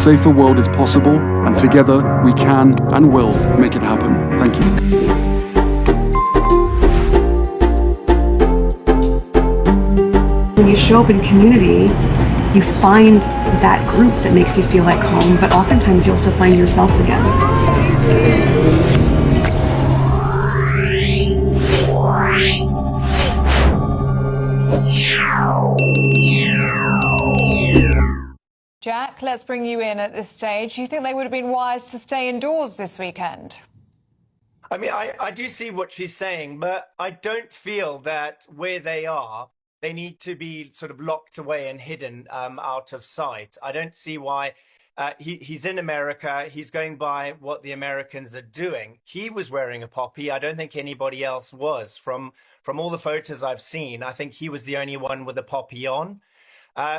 safer world is possible, and together we can and will make it happen. Thank you. When you show up in community, you find that group that makes you feel like home, but oftentimes you also find yourself again. Jack, let's bring you in at this stage. Do you think they would have been wise to stay indoors this weekend? I mean, I do see what she's saying, but I don't feel that where they are, they need to be sort of locked away and hidden out of sight. I don't see why. He's in America. He's going by what the Americans are doing. He was wearing a poppy. I don't think anybody else was. From all the photos I've seen, I think he was the only one with a poppy on.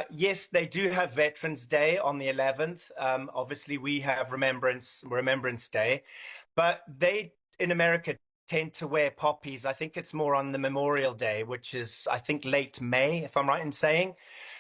Yes, they do have Veterans Day on the 11th. Obviously, we have Remembrance Day, but they in America tend to wear poppies. I think it's more on the Memorial Day, which is, I think, late May, if I'm right in saying.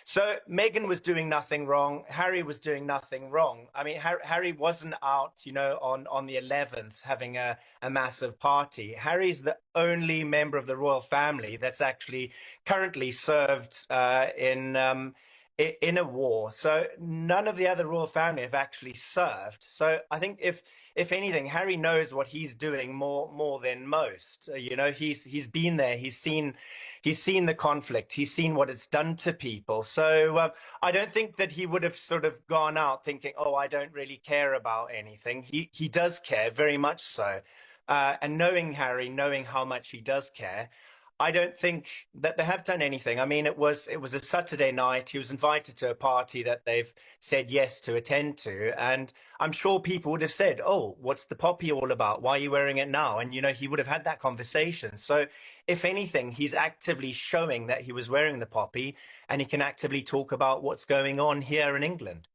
So Meghan was doing nothing wrong. Harry was doing nothing wrong. I mean, Harry wasn't out, on the 11th having a massive party. Harry's the only member of the royal family that's actually currently served in a war. So none of the other royal family have actually served. So I think if anything, Harry knows what he's doing more than most. He's been there. He's seen the conflict. He's seen what it's done to people. So I don't think that he would have sort of gone out thinking, oh, I don't really care about anything. He does care, very much so. And knowing Harry, knowing how much he does care, I don't think that they have done anything. I mean, it was a Saturday night. He was invited to a party that they've said yes to attend to. And I'm sure people would have said, oh, what's the poppy all about? Why are you wearing it now? And, he would have had that conversation. So if anything, he's actively showing that he was wearing the poppy, and he can actively talk about what's going on here in England.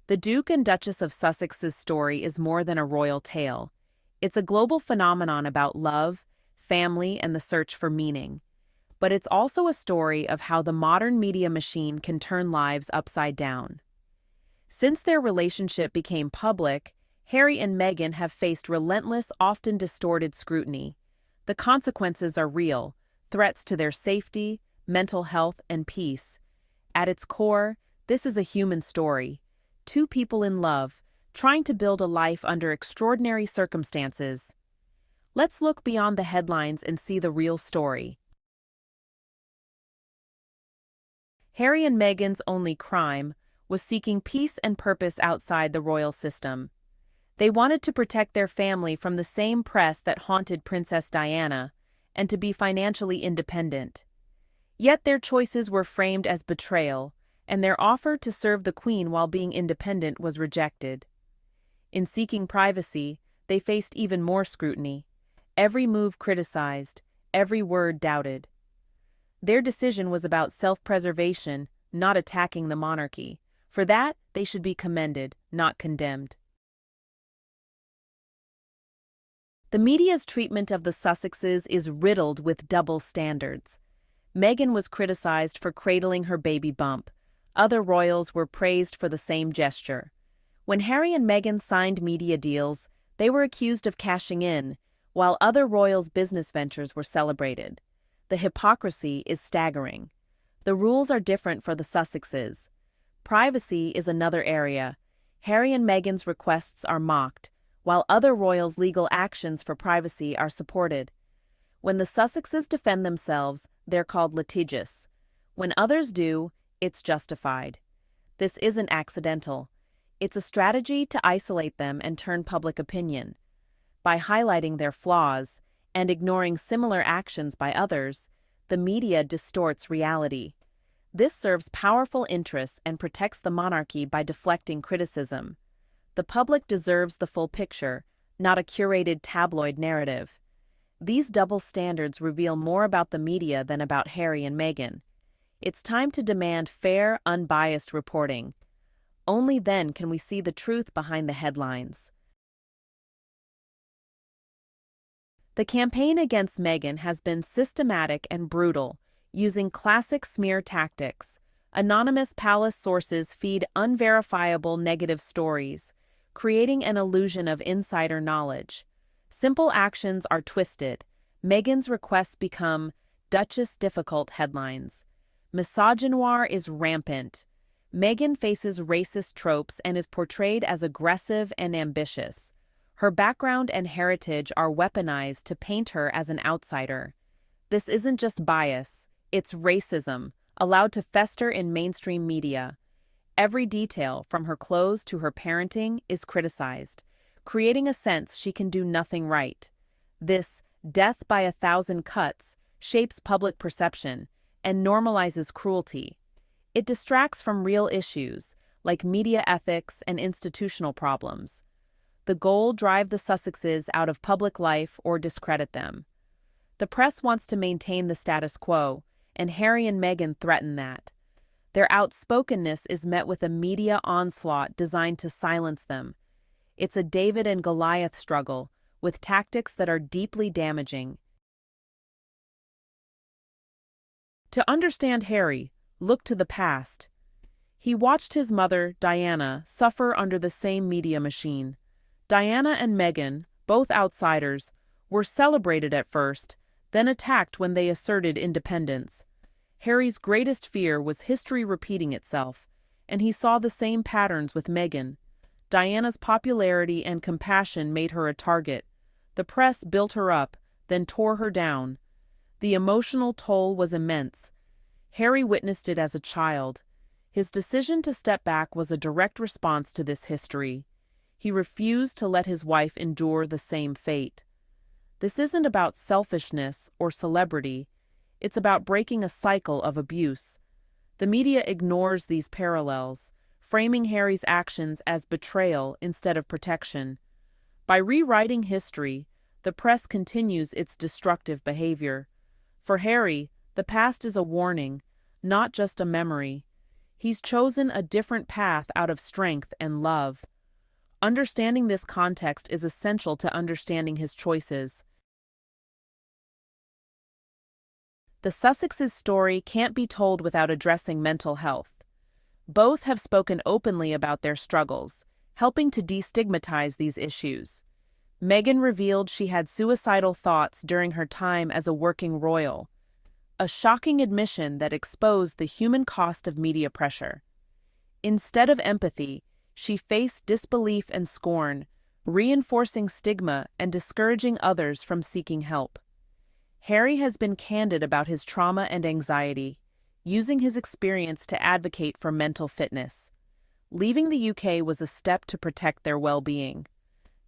The Duke and Duchess of Sussex's story is more than a royal tale. It's a global phenomenon about love, family, and the search for meaning. But it's also a story of how the modern media machine can turn lives upside down. Since their relationship became public, Harry and Meghan have faced relentless, often distorted scrutiny. The consequences are real, threats to their safety, mental health, and peace. At its core, this is a human story. Two people in love, trying to build a life under extraordinary circumstances. Let's look beyond the headlines and see the real story. Harry and Meghan's only crime was seeking peace and purpose outside the royal system. They wanted to protect their family from the same press that haunted Princess Diana, and to be financially independent. Yet their choices were framed as betrayal, and their offer to serve the Queen while being independent was rejected. In seeking privacy, they faced even more scrutiny. Every move criticized, every word doubted. Their decision was about self-preservation, not attacking the monarchy. For that, they should be commended, not condemned. The media's treatment of the Sussexes is riddled with double standards. Meghan was criticized for cradling her baby bump. Other royals were praised for the same gesture. When Harry and Meghan signed media deals, they were accused of cashing in, while other royals' business ventures were celebrated. The hypocrisy is staggering. The rules are different for the Sussexes. Privacy is another area. Harry and Meghan's requests are mocked, while other royals' legal actions for privacy are supported. When the Sussexes defend themselves, they're called litigious. When others do, it's justified. This isn't accidental. It's a strategy to isolate them and turn public opinion. By highlighting their flaws and ignoring similar actions by others, the media distorts reality. This serves powerful interests and protects the monarchy by deflecting criticism. The public deserves the full picture, not a curated tabloid narrative. These double standards reveal more about the media than about Harry and Meghan. It's time to demand fair, unbiased reporting. Only then can we see the truth behind the headlines. The campaign against Meghan has been systematic and brutal, using classic smear tactics. Anonymous palace sources feed unverifiable negative stories, creating an illusion of insider knowledge. Simple actions are twisted. Meghan's requests become Duchess difficult headlines. Misogynoir is rampant. Meghan faces racist tropes and is portrayed as aggressive and ambitious. Her background and heritage are weaponized to paint her as an outsider. This isn't just bias, it's racism, allowed to fester in mainstream media. Every detail, from her clothes to her parenting, is criticized, creating a sense she can do nothing right. This death by 1,000 cuts shapes public perception and normalizes cruelty. It distracts from real issues, like media ethics and institutional problems. The goal: drive the Sussexes out of public life or discredit them. The press wants to maintain the status quo, and Harry and Meghan threaten that. Their outspokenness is met with a media onslaught designed to silence them. It's a David and Goliath struggle, with tactics that are deeply damaging. To understand Harry, look to the past. He watched his mother, Diana, suffer under the same media machine. Diana and Meghan, both outsiders, were celebrated at first, then attacked when they asserted independence. Harry's greatest fear was history repeating itself, and he saw the same patterns with Meghan. Diana's popularity and compassion made her a target. The press built her up, then tore her down. The emotional toll was immense. Harry witnessed it as a child. His decision to step back was a direct response to this history. He refused to let his wife endure the same fate. This isn't about selfishness or celebrity. It's about breaking a cycle of abuse. The media ignores these parallels, framing Harry's actions as betrayal instead of protection. By rewriting history, the press continues its destructive behavior. For Harry, the past is a warning, not just a memory. He's chosen a different path out of strength and love. Understanding this context is essential to understanding his choices. The Sussexes' story can't be told without addressing mental health. Both have spoken openly about their struggles, helping to destigmatize these issues. Meghan revealed she had suicidal thoughts during her time as a working royal, a shocking admission that exposed the human cost of media pressure. Instead of empathy, she faced disbelief and scorn, reinforcing stigma and discouraging others from seeking help. Harry has been candid about his trauma and anxiety, using his experience to advocate for mental fitness. Leaving the UK was a step to protect their well-being.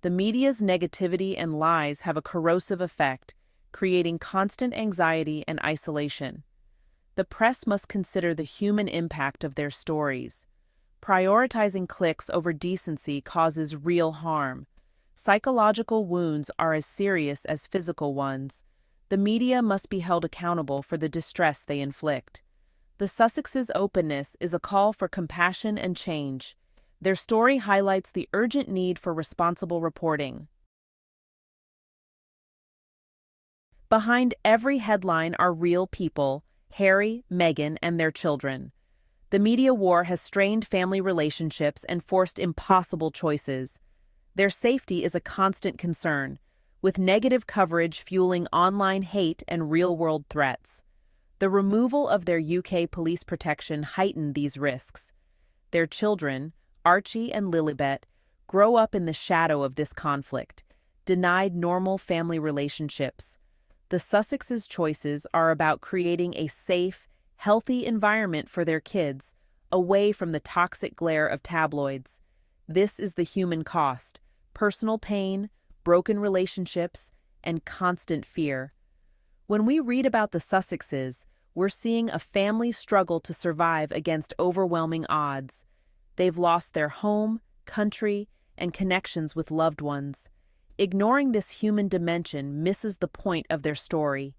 The media's negativity and lies have a corrosive effect, creating constant anxiety and isolation. The press must consider the human impact of their stories. Prioritizing clicks over decency causes real harm. Psychological wounds are as serious as physical ones. The media must be held accountable for the distress they inflict. The Sussexes' openness is a call for compassion and change. Their story highlights the urgent need for responsible reporting. Behind every headline are real people: Harry, Meghan, and their children. The media war has strained family relationships and forced impossible choices. Their safety is a constant concern, with negative coverage fueling online hate and real-world threats. The removal of their UK police protection heightened these risks. Their children, Archie and Lilibet, grow up in the shadow of this conflict, denied normal family relationships. The Sussexes' choices are about creating a safe, healthy environment for their kids, away from the toxic glare of tabloids. This is the human cost: personal pain, broken relationships, and constant fear. When we read about the Sussexes, we're seeing a family struggle to survive against overwhelming odds. They've lost their home, country, and connections with loved ones. Ignoring this human dimension misses the point of their story.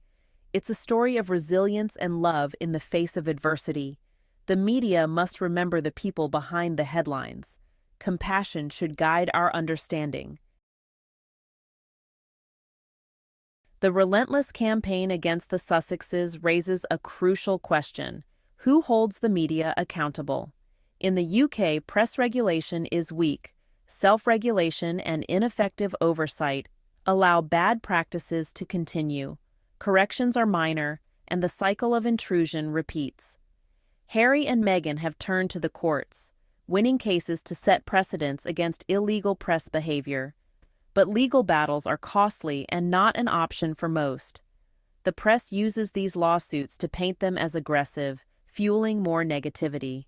It's a story of resilience and love in the face of adversity. The media must remember the people behind the headlines. Compassion should guide our understanding. The relentless campaign against the Sussexes raises a crucial question: Who holds the media accountable? In the UK, press regulation is weak. Self-regulation and ineffective oversight allow bad practices to continue. Corrections are minor, and the cycle of intrusion repeats. Harry and Meghan have turned to the courts, winning cases to set precedents against illegal press behavior. But legal battles are costly and not an option for most. The press uses these lawsuits to paint them as aggressive, fueling more negativity.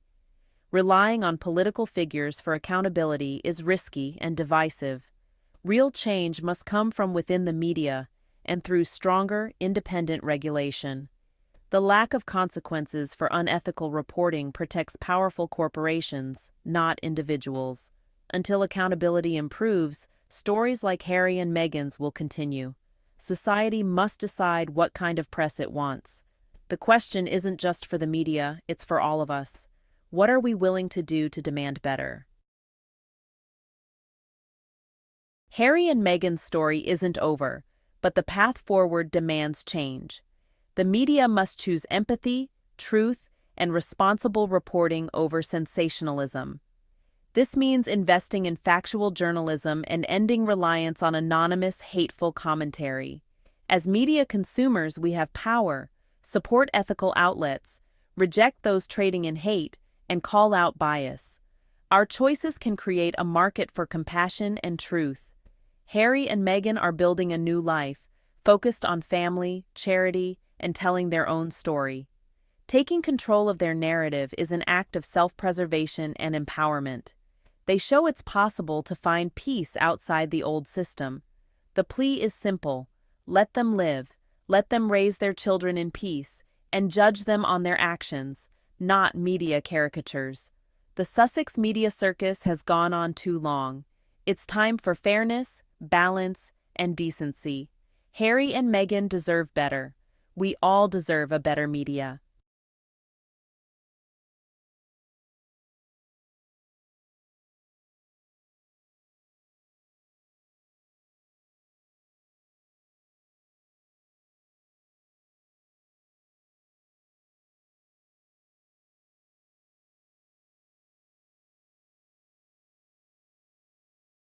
Relying on political figures for accountability is risky and divisive. Real change must come from within the media and through stronger, independent regulation. The lack of consequences for unethical reporting protects powerful corporations, not individuals. Until accountability improves, stories like Harry and Meghan's will continue. Society must decide what kind of press it wants. The question isn't just for the media, it's for all of us. What are we willing to do to demand better? Harry and Meghan's story isn't over, but the path forward demands change. The media must choose empathy, truth, and responsible reporting over sensationalism. This means investing in factual journalism and ending reliance on anonymous, hateful commentary. As media consumers, we have power. Support ethical outlets, reject those trading in hate, and call out bias. Our choices can create a market for compassion and truth. Harry and Meghan are building a new life, focused on family, charity, and telling their own story. Taking control of their narrative is an act of self-preservation and empowerment. They show it's possible to find peace outside the old system. The plea is simple: let them live, let them raise their children in peace, and judge them on their actions, not media caricatures. The Sussex media circus has gone on too long. It's time for fairness, balance, and decency. Harry and Meghan deserve better. We all deserve a better media.